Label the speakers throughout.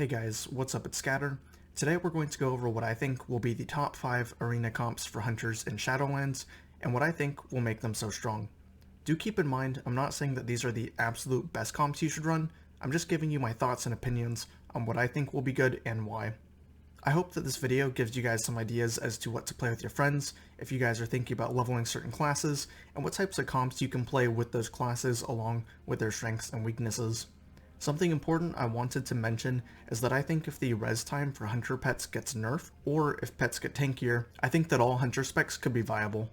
Speaker 1: Hey guys, what's up? It's Scatter. Today we're going to go over what I think will be the top 5 arena comps for hunters in Shadowlands, and what I think will make them so strong. Do keep in mind, I'm not saying that these are the absolute best comps you should run, I'm just giving you my thoughts and opinions on what I think will be good and why. I hope that this video gives you guys some ideas as to what to play with your friends, if you guys are thinking about leveling certain classes, and what types of comps you can play with those classes along with their strengths and weaknesses. Something important I wanted to mention is that I think if the res time for hunter pets gets nerfed, or if pets get tankier, I think that all hunter specs could be viable.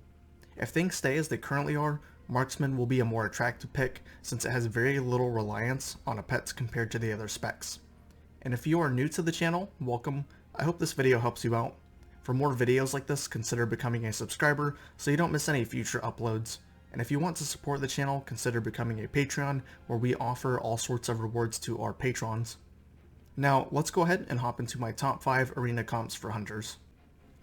Speaker 1: If things stay as they currently are, marksman will be a more attractive pick since it has very little reliance on a pet compared to the other specs. And if you are new to the channel, welcome. I hope this video helps you out. For more videos like this, consider becoming a subscriber so you don't miss any future uploads. And if you want to support the channel, consider becoming a Patreon, where we offer all sorts of rewards to our patrons. Now, let's go ahead and hop into my top 5 arena comps for hunters.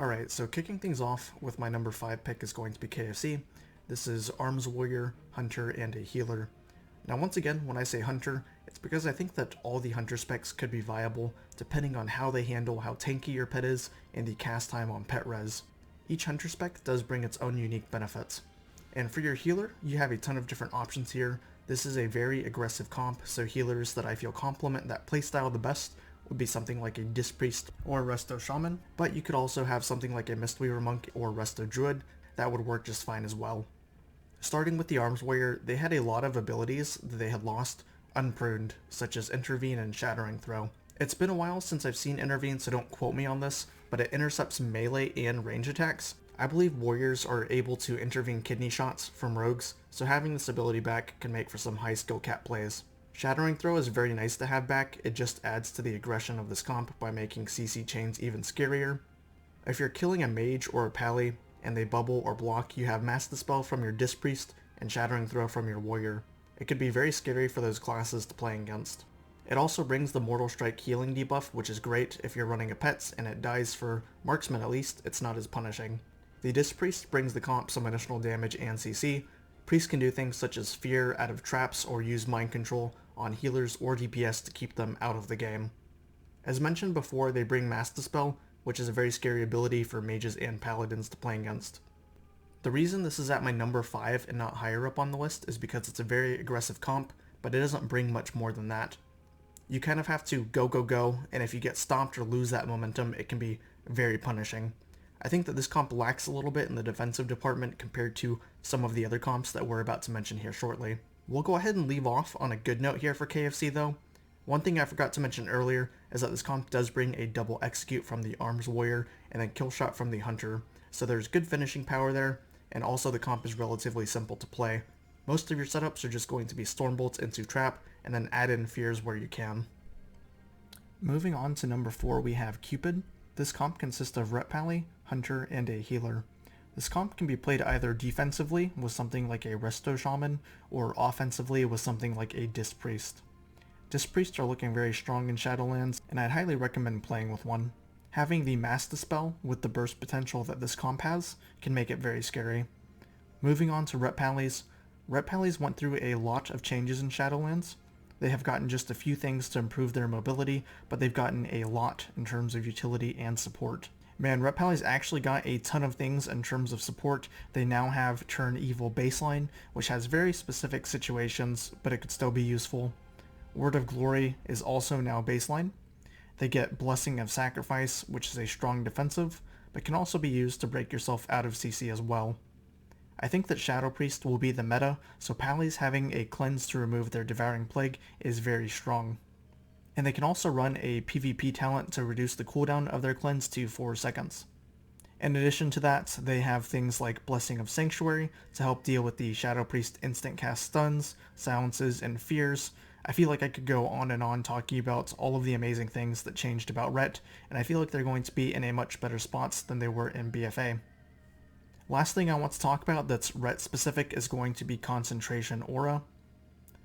Speaker 1: Alright, so kicking things off with my number 5 pick is going to be KFC. This is Arms Warrior, Hunter, and a Healer. Now once again, when I say Hunter, it's because I think that all the Hunter specs could be viable depending on how they handle how tanky your pet is and the cast time on pet res. Each Hunter spec does bring its own unique benefits. And for your healer, you have a ton of different options here. This is a very aggressive comp, so healers that I feel complement that playstyle the best would be something like a Disc Priest or Resto Shaman, but you could also have something like a Mistweaver Monk or Resto Druid that would work just fine as well. Starting with the Arms Warrior, they had a lot of abilities that they had lost unpruned, such as Intervene and Shattering Throw. It's been a while since I've seen Intervene, so don't quote me on this, but it intercepts melee and range attacks. I believe warriors are able to intervene kidney shots from rogues, so having this ability back can make for some high skill cap plays. Shattering Throw is very nice to have back, it just adds to the aggression of this comp by making CC chains even scarier. If you're killing a mage or a pally, and they bubble or block, you have Mass Dispel from your Disc Priest and Shattering Throw from your warrior. It could be very scary for those classes to play against. It also brings the Mortal Strike healing debuff, which is great if you're running a pets and it dies for marksman at least, it's not as punishing. The Disc Priest brings the comp some additional damage and CC. Priest can do things such as fear out of traps or use mind control on healers or DPS to keep them out of the game. As mentioned before, they bring Mass Dispel, which is a very scary ability for mages and paladins to play against. The reason this is at my number 5 and not higher up on the list is because it's a very aggressive comp, but it doesn't bring much more than that. You kind of have to go, and if you get stopped or lose that momentum, it can be very punishing. I think that this comp lacks a little bit in the defensive department compared to some of the other comps that we're about to mention here shortly. We'll go ahead and leave off on a good note here for KFC though. One thing I forgot to mention earlier is that this comp does bring a double execute from the Arms Warrior and then kill shot from the Hunter, so there's good finishing power there, and also the comp is relatively simple to play. Most of your setups are just going to be Stormbolts into Trap, and then add in Fears where you can. Moving on to number 4, we have Cupid. This comp consists of Rep Pally, Hunter, and a Healer. This comp can be played either defensively with something like a Resto Shaman, or offensively with something like a Disc Priest. Disc Priests are looking very strong in Shadowlands, and I'd highly recommend playing with one. Having the Mass Dispel with the burst potential that this comp has can make it very scary. Moving on to Rep Pallies. Rep Pallies went through a lot of changes in Shadowlands. They have gotten just a few things to improve their mobility, but they've gotten a lot in terms of utility and support. Man, Rep Pallies actually got a ton of things in terms of support. They now have Turn Evil Baseline, which has very specific situations, but it could still be useful. Word of Glory is also now baseline. They get Blessing of Sacrifice, which is a strong defensive, but can also be used to break yourself out of CC as well. I think that Shadow Priest will be the meta, so Pallies having a cleanse to remove their Devouring Plague is very strong. And they can also run a PvP talent to reduce the cooldown of their cleanse to 4 seconds. In addition to that, they have things like Blessing of Sanctuary to help deal with the Shadow Priest instant cast stuns, silences, and fears. I feel like I could go on and on talking about all of the amazing things that changed about Ret, and I feel like they're going to be in a much better spot than they were in BFA. Last thing I want to talk about that's Ret specific is going to be Concentration Aura.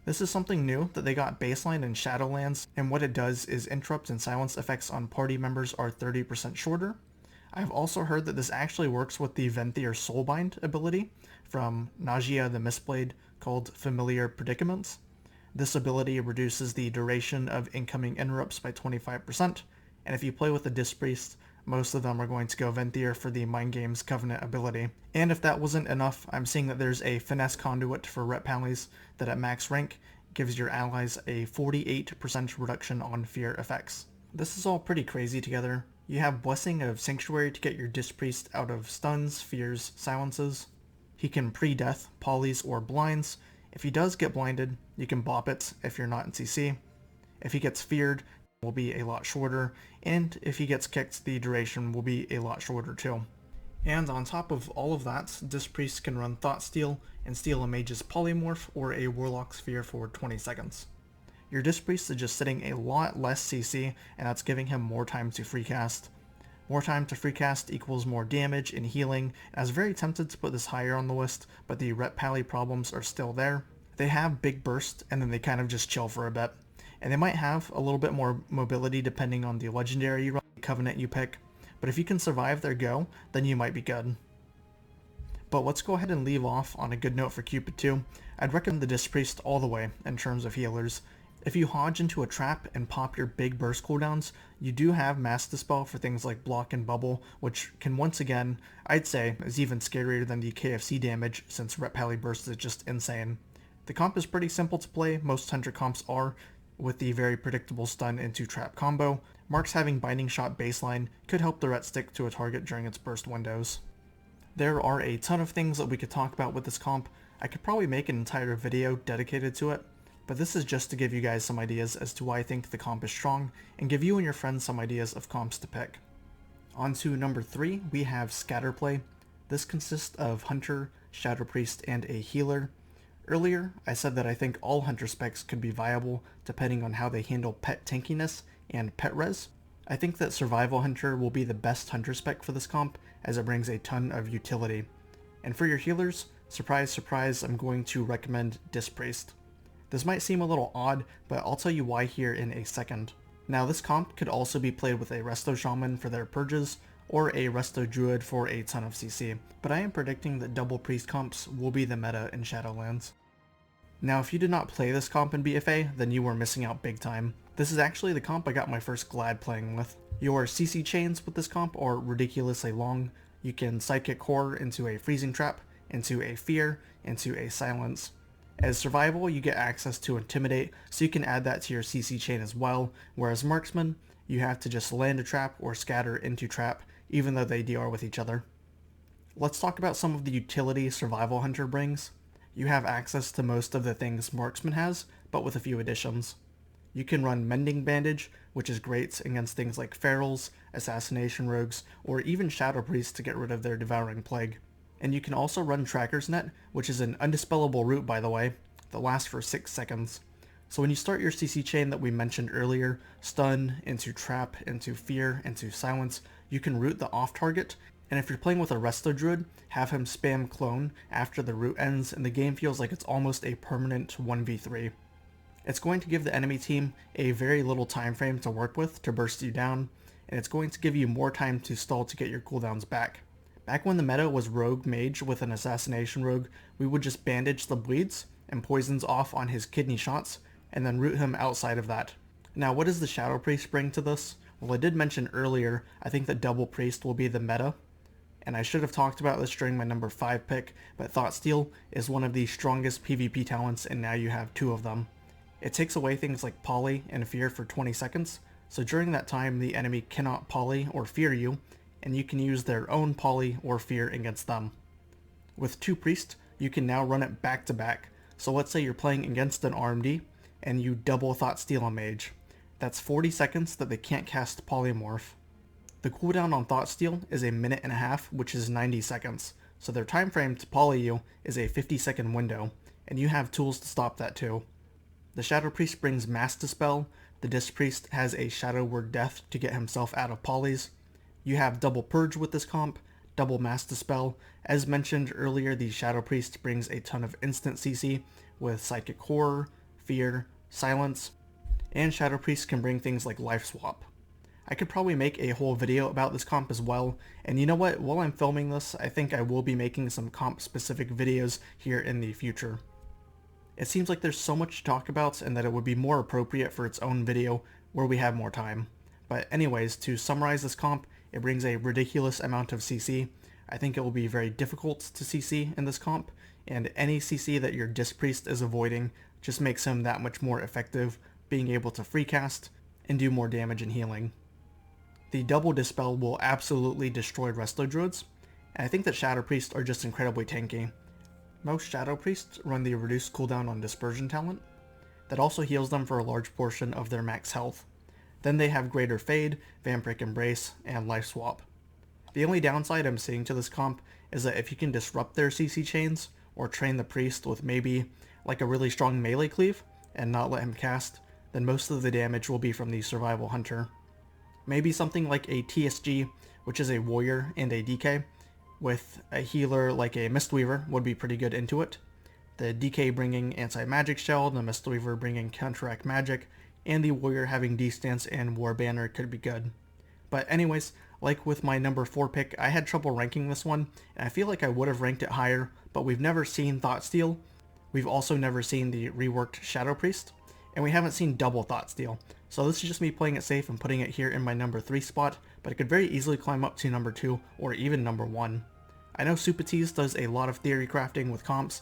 Speaker 1: This is something new that they got baseline in Shadowlands, and what it does is interrupt and silence effects on party members are 30% shorter. I've also heard that this actually works with the Venthyr Soulbind ability from Nagia the Mistblade called Familiar Predicaments. This ability reduces the duration of incoming interrupts by 25%, and if you play with a Disc Priest, most of them are going to go Venthyr for the Mind Games Covenant ability. And if that wasn't enough, I'm seeing that there's a Finesse Conduit for Ret Pallies that at max rank gives your allies a 48% reduction on fear effects. This is all pretty crazy together. You have Blessing of Sanctuary to get your Disc Priest out of stuns, fears, silences. He can pre-death, polys, or blinds. If he does get blinded, you can bop it if you're not in CC. If he gets feared, it will be a lot shorter, and if he gets kicked, the duration will be a lot shorter too. And on top of all of that, Disc Priest can run Thought Steal and steal a Mage's Polymorph or a Warlock's Fear for 20 seconds. Your Disc Priest is just sitting a lot less CC, and that's giving him more time to free cast. More time to free cast equals more damage and healing. I was very tempted to put this higher on the list, but the Ret Pally problems are still there. They have big burst, and then they kind of just chill for a bit. And they might have a little bit more mobility depending on the legendary you run, the Covenant you pick, but if you can survive their go, then you might be good. But let's go ahead and leave off on a good note for Cupid too. I'd recommend the Disc Priest all the way in terms of healers. If you hodge into a trap and pop your big burst cooldowns, you do have Mass Dispel for things like block and bubble, which can once again, I'd say, is even scarier than the KFC damage since Ret Pally burst is just insane. The comp is pretty simple to play, most Hunter comps are, with the very predictable stun into trap combo. Mark's having Binding Shot baseline could help the Ret stick to a target during its burst windows. There are a ton of things that we could talk about with this comp. I could probably make an entire video dedicated to it, but this is just to give you guys some ideas as to why I think the comp is strong, and give you and your friends some ideas of comps to pick. On to number 3, we have Scatterplay. This consists of Hunter, Shadow Priest, and a healer. Earlier, I said that I think all Hunter specs could be viable depending on how they handle pet tankiness and pet res. I think that Survival Hunter will be the best Hunter spec for this comp, as it brings a ton of utility. And for your healers, surprise surprise, I'm going to recommend Disc Priest. This might seem a little odd, but I'll tell you why here in a second. Now this comp could also be played with a Resto Shaman for their purges, or a Resto Druid for a ton of CC, but I am predicting that double Priest comps will be the meta in Shadowlands. Now if you did not play this comp in BFA, then you were missing out big time. This is actually the comp I got my first Glad playing with. Your CC chains with this comp are ridiculously long. You can Psychic Horror into a Freezing Trap, into a Fear, into a Silence. As Survival, you get access to Intimidate, so you can add that to your CC chain as well, whereas Marksman, you have to just land a trap or scatter into trap, even though they DR with each other. Let's talk about some of the utility Survival Hunter brings. You have access to most of the things Marksman has, but with a few additions. You can run Mending Bandage, which is great against things like Ferals, Assassination Rogues, or even Shadow Priests to get rid of their Devouring Plague. And you can also run Tracker's Net, which is an undispellable root by the way, that lasts for 6 seconds. So when you start your CC chain that we mentioned earlier, stun, into trap, into fear, into silence, you can root the off target, and if you're playing with a Resto Druid, have him spam clone after the root ends and the game feels like it's almost a permanent 1v3. It's going to give the enemy team a very little time frame to work with to burst you down, and it's going to give you more time to stall to get your cooldowns back. Back when the meta was Rogue Mage with an Assassination Rogue, we would just bandage the bleeds and poisons off on his kidney shots, and then root him outside of that. Now what does the Shadow Priest bring to this? Well, I did mention earlier, I think that Double Priest will be the meta, and I should have talked about this during my number 5 pick, but Thought Steal is one of the strongest PvP talents, and now you have 2 of them. It takes away things like Poly and Fear for 20 seconds, so during that time the enemy cannot Poly or Fear you, and you can use their own Poly or Fear against them. With 2 Priests, you can now run it back to back, so let's say you're playing against an RMD, and you double Thought Steal a Mage. That's 40 seconds that they can't cast Polymorph. The cooldown on Thought Steal is a minute and a half, which is 90 seconds, so their time frame to poly you is a 50-second window, and you have tools to stop that too. The Shadow Priest brings Mass Dispel, the Disc Priest has a Shadow Word Death to get himself out of polys. You have double Purge with this comp, double Mass Dispel. As mentioned earlier, the Shadow Priest brings a ton of instant CC with Psychic Horror, Fear, Silence, and Shadow Priest can bring things like Life Swap. I could probably make a whole video about this comp as well, and you know what, while I'm filming this, I think I will be making some comp specific videos here in the future. It seems like there's so much to talk about and that it would be more appropriate for its own video where we have more time. But anyways, to summarize this comp, it brings a ridiculous amount of CC. I think it will be very difficult to CC in this comp, and any CC that your Disc Priest is avoiding just makes him that much more effective, being able to free cast and do more damage and healing. The double Dispel will absolutely destroy Resto Druids, and I think that Shadow Priests are just incredibly tanky. Most Shadow Priests run the reduced cooldown on Dispersion talent, that also heals them for a large portion of their max health. Then they have Greater Fade, Vampiric Embrace, and Life Swap. The only downside I'm seeing to this comp is that if you can disrupt their CC chains, or train the Priest with maybe like a really strong melee cleave, and not let him cast, then most of the damage will be from the Survival Hunter. Maybe something like a TSG, which is a warrior and a DK, with a healer like a Mistweaver would be pretty good into it. The DK bringing Anti-Magic Shell, the Mistweaver bringing Counteract Magic, and the warrior having D-Stance and War Banner could be good. But anyways, like with my number 4 pick, I had trouble ranking this one, and I feel like I would have ranked it higher, but we've never seen Thoughtsteal. We've also never seen the reworked Shadow Priest, and we haven't seen double Thoughtsteal. So this is just me playing it safe and putting it here in my number 3 spot, but it could very easily climb up to number 2 or even number 1. I know Supatees does a lot of theory crafting with comps,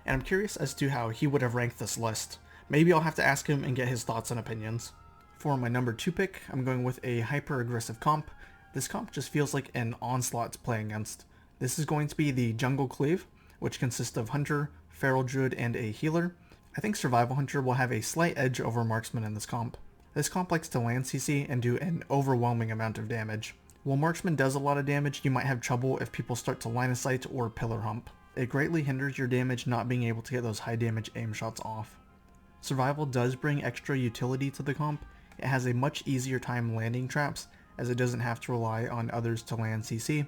Speaker 1: and I'm curious as to how he would have ranked this list. Maybe I'll have to ask him and get his thoughts and opinions. For my number 2 pick, I'm going with a hyper-aggressive comp. This comp just feels like an onslaught to play against. This is going to be the Jungle Cleave, which consists of Hunter, Feral Druid, and a healer. I think Survival Hunter will have a slight edge over Marksman in this comp. This comp likes to land CC and do an overwhelming amount of damage. While Marksman does a lot of damage, you might have trouble if people start to line of sight or pillar hump. It greatly hinders your damage not being able to get those high damage aim shots off. Survival does bring extra utility to the comp. It has a much easier time landing traps, as it doesn't have to rely on others to land CC,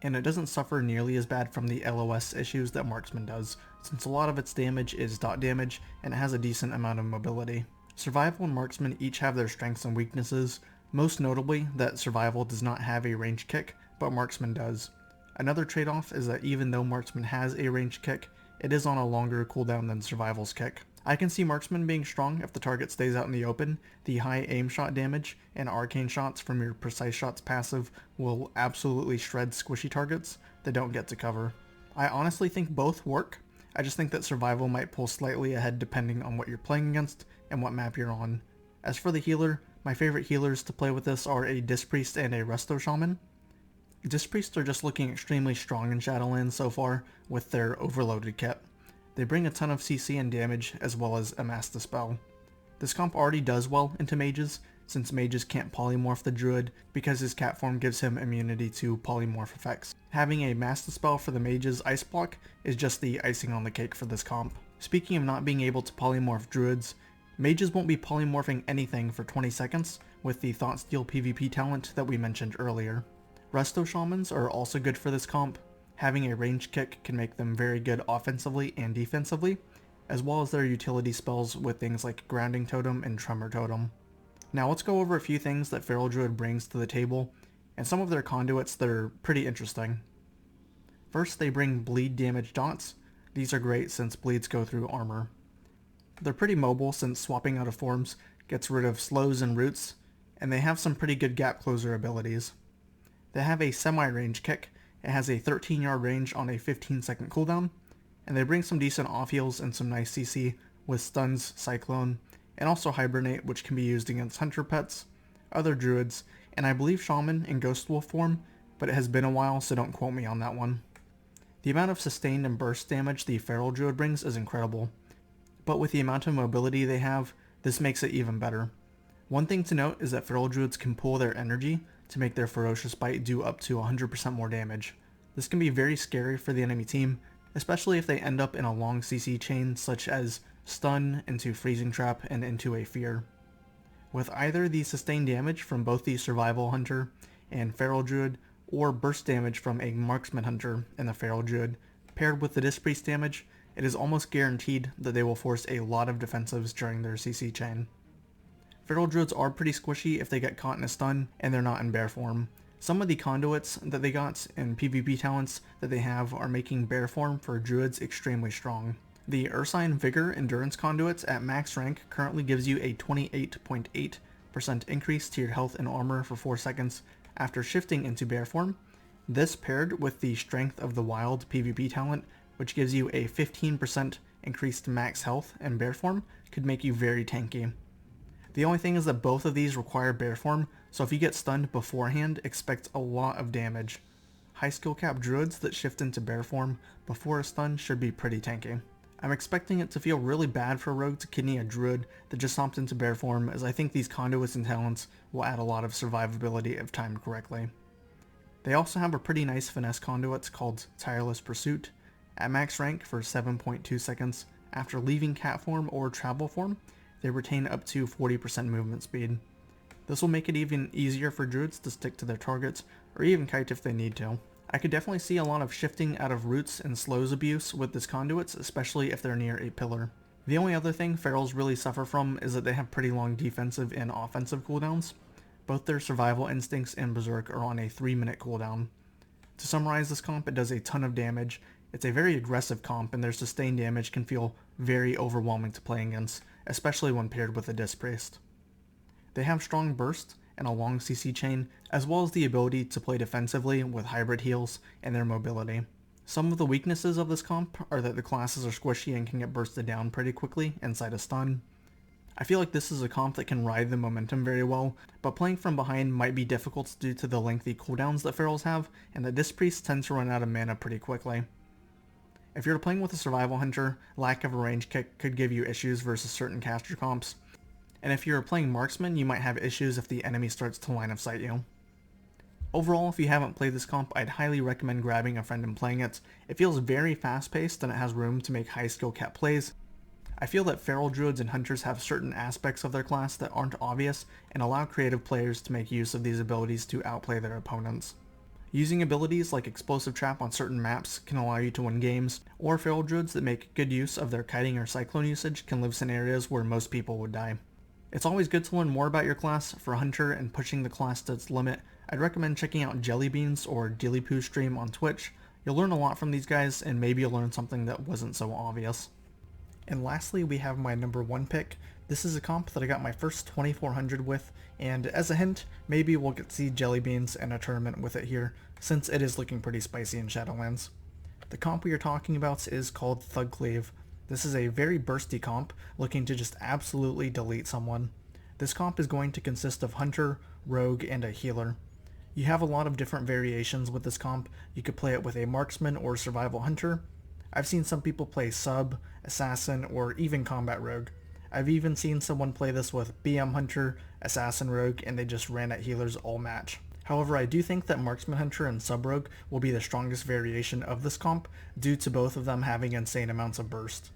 Speaker 1: and it doesn't suffer nearly as bad from the LOS issues that Marksman does, since a lot of its damage is dot damage and it has a decent amount of mobility. Survival and Marksman each have their strengths and weaknesses, most notably that Survival does not have a ranged kick, but Marksman does. Another trade-off is that even though Marksman has a ranged kick, it is on a longer cooldown than Survival's kick. I can see Marksman being strong if the target stays out in the open. The high aim shot damage and arcane shots from your precise shots passive will absolutely shred squishy targets that don't get to cover. I honestly think both work. I just think that Survival might pull slightly ahead depending on what you're playing against and what map you're on. As for the healer, my favorite healers to play with this are a Disc Priest and a Resto Shaman. Disc Priests are just looking extremely strong in Shadowlands so far with their overloaded kit. They bring a ton of CC and damage as well as a Mass Dispel. This comp already does well into mages, since mages can't polymorph the druid because his cat form gives him immunity to polymorph effects. Having a Mass Dispel for the mage's ice block is just the icing on the cake for this comp. Speaking of not being able to polymorph druids, mages won't be polymorphing anything for 20 seconds with the Thoughtsteal PvP talent that we mentioned earlier. Resto Shamans are also good for this comp. Having a ranged kick can make them very good offensively and defensively, as well as their utility spells with things like Grounding Totem and Tremor Totem. Now let's go over a few things that Feral Druid brings to the table, and some of their conduits that are pretty interesting. First, they bring bleed damage dots. These are great since bleeds go through armor. They're pretty mobile since swapping out of forms gets rid of slows and roots, and they have some pretty good gap closer abilities. They have a semi-range kick. It has a 13-yard range on a 15-second cooldown, and they bring some decent off-heals and some nice CC with Stuns, Cyclone, and also Hibernate, which can be used against Hunter Pets, other Druids, and I believe Shaman in Ghost Wolf form, but it has been a while, so don't quote me on that one. The amount of sustained and burst damage the Feral Druid brings is incredible, but with the amount of mobility they have, this makes it even better. One thing to note is that Feral Druids can pool their energy to make their Ferocious Bite do up to 100% more damage. This can be very scary for the enemy team, especially if they end up in a long CC chain such as Stun into Freezing Trap and into a Fear. With either the sustained damage from both the Survival Hunter and Feral Druid, or burst damage from a Marksman Hunter and the Feral Druid, paired with the Disc Priest damage, it is almost guaranteed that they will force a lot of defensives during their CC chain. Feral Druids are pretty squishy if they get caught in a stun and they're not in bear form. Some of the conduits that they got and PvP talents that they have are making bear form for Druids extremely strong. The Ursine Vigor Endurance Conduits at max rank currently gives you a 28.8% increase to your health and armor for 4 seconds after shifting into bear form. This paired with the Strength of the Wild PvP talent, which gives you a 15% increased max health in bear form, could make you very tanky. The only thing is that both of these require bear form, so if you get stunned beforehand, expect a lot of damage. High skill cap druids that shift into bear form before a stun should be pretty tanky. I'm expecting it to feel really bad for a rogue to kidney a druid that just hopped into bear form, as I think these conduits and talents will add a lot of survivability if timed correctly. They also have a pretty nice finesse conduit called Tireless Pursuit. At max rank for 7.2 seconds, after leaving cat form or travel form, they retain up to 40% movement speed. This will make it even easier for druids to stick to their targets, or even kite if they need to. I could definitely see a lot of shifting out of roots and slows abuse with this conduits, especially if they're near a pillar. The only other thing ferals really suffer from is that they have pretty long defensive and offensive cooldowns. Both their survival instincts and berserk are on a 3-minute cooldown. To summarize this comp, it does a ton of damage. It's a very aggressive comp, and their sustained damage can feel very overwhelming to play against, especially when paired with a Disc Priest. They have strong burst and a long CC chain, as well as the ability to play defensively with hybrid heals and their mobility. Some of the weaknesses of this comp are that the classes are squishy and can get bursted down pretty quickly inside a stun. I feel like this is a comp that can ride the momentum very well, but playing from behind might be difficult due to the lengthy cooldowns that ferals have, and the Disc Priests tend to run out of mana pretty quickly. If you're playing with a survival hunter, lack of a range kick could give you issues versus certain caster comps, and if you're playing marksman, you might have issues if the enemy starts to line of sight you. Overall, if you haven't played this comp, I'd highly recommend grabbing a friend and playing it. It feels very fast paced and it has room to make high skill cap plays. I feel that feral druids and hunters have certain aspects of their class that aren't obvious and allow creative players to make use of these abilities to outplay their opponents. Using abilities like Explosive Trap on certain maps can allow you to win games, or feral druids that make good use of their kiting or cyclone usage can live scenarios where most people would die. It's always good to learn more about your class. For Hunter and pushing the class to its limit, I'd recommend checking out Jellybeans or Dillypoo stream on Twitch. You'll learn a lot from these guys, and maybe you'll learn something that wasn't so obvious. And lastly, we have my number 1 pick. This is a comp that I got my first 2400 with, and as a hint, maybe we'll get to see Jellybeans in a tournament with it here, since it is looking pretty spicy in Shadowlands. The comp we are talking about is called Cleave. This is a very bursty comp, looking to just absolutely delete someone. This comp is going to consist of Hunter, Rogue, and a Healer. You have a lot of different variations with this comp. You could play it with a Marksman or Survival Hunter. I've seen some people play Sub, Assassin, or even Combat Rogue. I've even seen someone play this with BM Hunter, Assassin Rogue, and they just ran at Healers all match. However, I do think that Marksman Hunter and Sub Rogue will be the strongest variation of this comp, due to both of them having insane amounts of burst.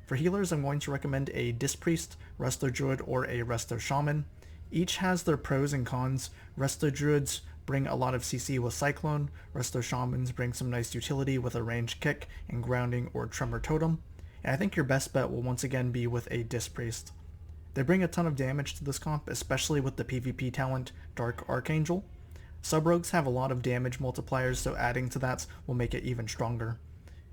Speaker 1: For healers, I'm going to recommend a Disc Priest, Resto Druid, or a Resto Shaman. Each has their pros and cons. Resto Druids bring a lot of CC with Cyclone, Resto Shamans bring some nice utility with a ranged kick and grounding or Tremor Totem, and I think your best bet will once again be with a Disc Priest. They bring a ton of damage to this comp, especially with the PvP talent Dark Archangel. Sub-Rogues have a lot of damage multipliers, so adding to that will make it even stronger.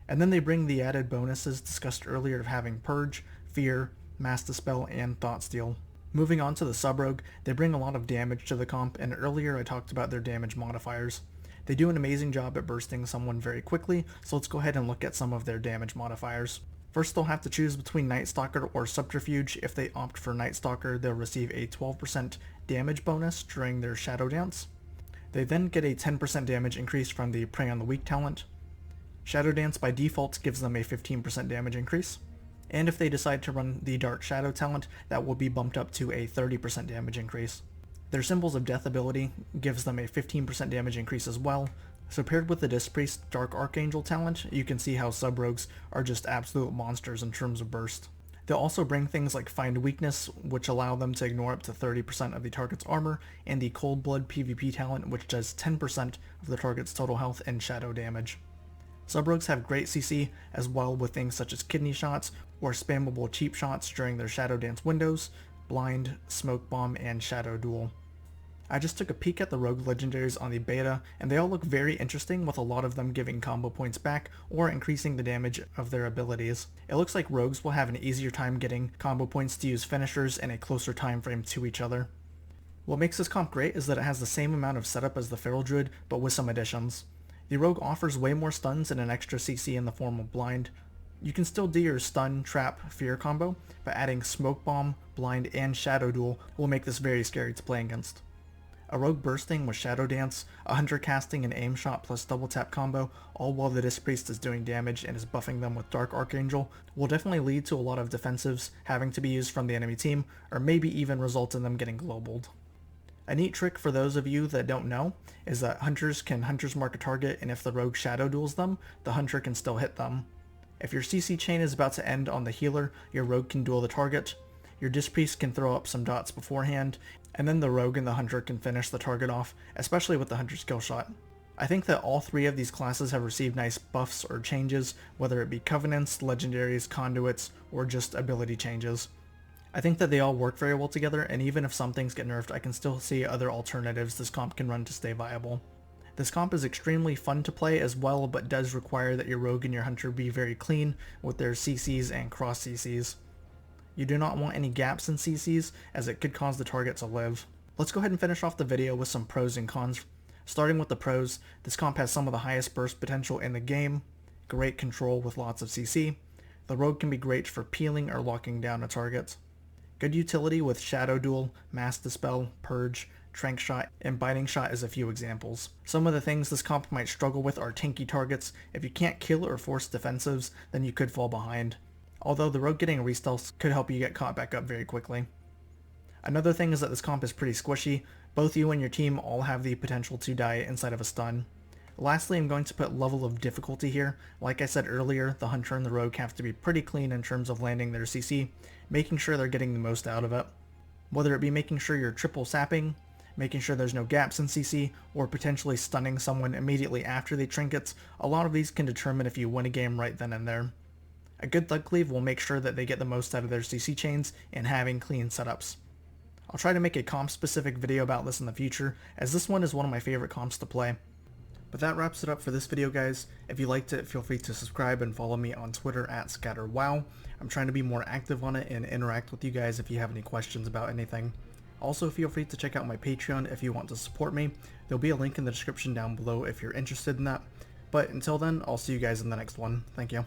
Speaker 1: And then they bring the added bonuses discussed earlier of having Purge, Fear, Mass Dispel, and Thought Steal. Moving on to the Sub-Rogue, they bring a lot of damage to the comp, and earlier I talked about their damage modifiers. They do an amazing job at bursting someone very quickly, so let's go ahead and look at some of their damage modifiers. First, they'll have to choose between Night Stalker or Subterfuge. If they opt for Night Stalker, they'll receive a 12% damage bonus during their Shadow Dance. They then get a 10% damage increase from the Prey on the Weak talent. Shadow Dance by default gives them a 15% damage increase. And if they decide to run the Dark Shadow talent, that will be bumped up to a 30% damage increase. Their Symbols of Death ability gives them a 15% damage increase as well. So paired with the Disc Priest Dark Archangel talent, you can see how Sub-Rogues are just absolute monsters in terms of burst. They'll also bring things like Find Weakness, which allow them to ignore up to 30% of the target's armor, and the Cold Blood PvP talent, which does 10% of the target's total health and shadow damage. Sub-Rogues have great CC as well, with things such as Kidney Shots or spammable cheap shots during their Shadow Dance windows, Blind, Smoke Bomb, and Shadow Duel. I just took a peek at the rogue legendaries on the beta, and they all look very interesting, with a lot of them giving combo points back or increasing the damage of their abilities. It looks like rogues will have an easier time getting combo points to use finishers in a closer time frame to each other. What makes this comp great is that it has the same amount of setup as the Feral Druid, but with some additions. The rogue offers way more stuns and an extra CC in the form of blind. You can still do your stun, trap, fear combo, but adding smoke bomb, blind, and shadow duel will make this very scary to play against. A rogue bursting with Shadow Dance, a hunter casting an aim shot plus double tap combo, all while the Disc Priest is doing damage and is buffing them with Dark Archangel, will definitely lead to a lot of defensives having to be used from the enemy team, or maybe even result in them getting globaled. A neat trick for those of you that don't know is that hunters can hunters mark a target, and if the rogue shadow duels them, the hunter can still hit them. If your CC chain is about to end on the healer, your rogue can duel the target, your Disc Priest can throw up some dots beforehand, and then the rogue and the hunter can finish the target off, especially with the hunter's kill shot. I think that all three of these classes have received nice buffs or changes, whether it be covenants, legendaries, conduits, or just ability changes. I think that they all work very well together, and even if some things get nerfed, I can still see other alternatives this comp can run to stay viable. This comp is extremely fun to play as well, but does require that your rogue and your hunter be very clean with their CCs and cross CCs. You do not want any gaps in CCs, as it could cause the target to live. Let's go ahead and finish off the video with some pros and cons. Starting with the pros, this comp has some of the highest burst potential in the game, great control with lots of CC, the rogue can be great for peeling or locking down a target, good utility with Shadow Duel, Mass Dispel, Purge, Trank Shot, and Biting Shot as a few examples. Some of the things this comp might struggle with are tanky targets. If you can't kill or force defensives, then you could fall behind. Although the rogue getting restelts could help you get caught back up very quickly. Another thing is that this comp is pretty squishy. Both you and your team all have the potential to die inside of a stun. Lastly, I'm going to put level of difficulty here. Like I said earlier, the hunter and the rogue have to be pretty clean in terms of landing their CC, making sure they're getting the most out of it. Whether it be making sure you're triple sapping, making sure there's no gaps in CC, or potentially stunning someone immediately after they trinkets, a lot of these can determine if you win a game right then and there. A good Thug Cleave will make sure that they get the most out of their CC chains and having clean setups. I'll try to make a comp specific video about this in the future, as this one is one of my favorite comps to play. But that wraps it up for this video, guys. If you liked it, feel free to subscribe and follow me on Twitter at ScatterWow. I'm trying to be more active on it and interact with you guys if you have any questions about anything. Also, feel free to check out my Patreon if you want to support me. There'll be a link in the description down below if you're interested in that. But until then, I'll see you guys in the next one. Thank you.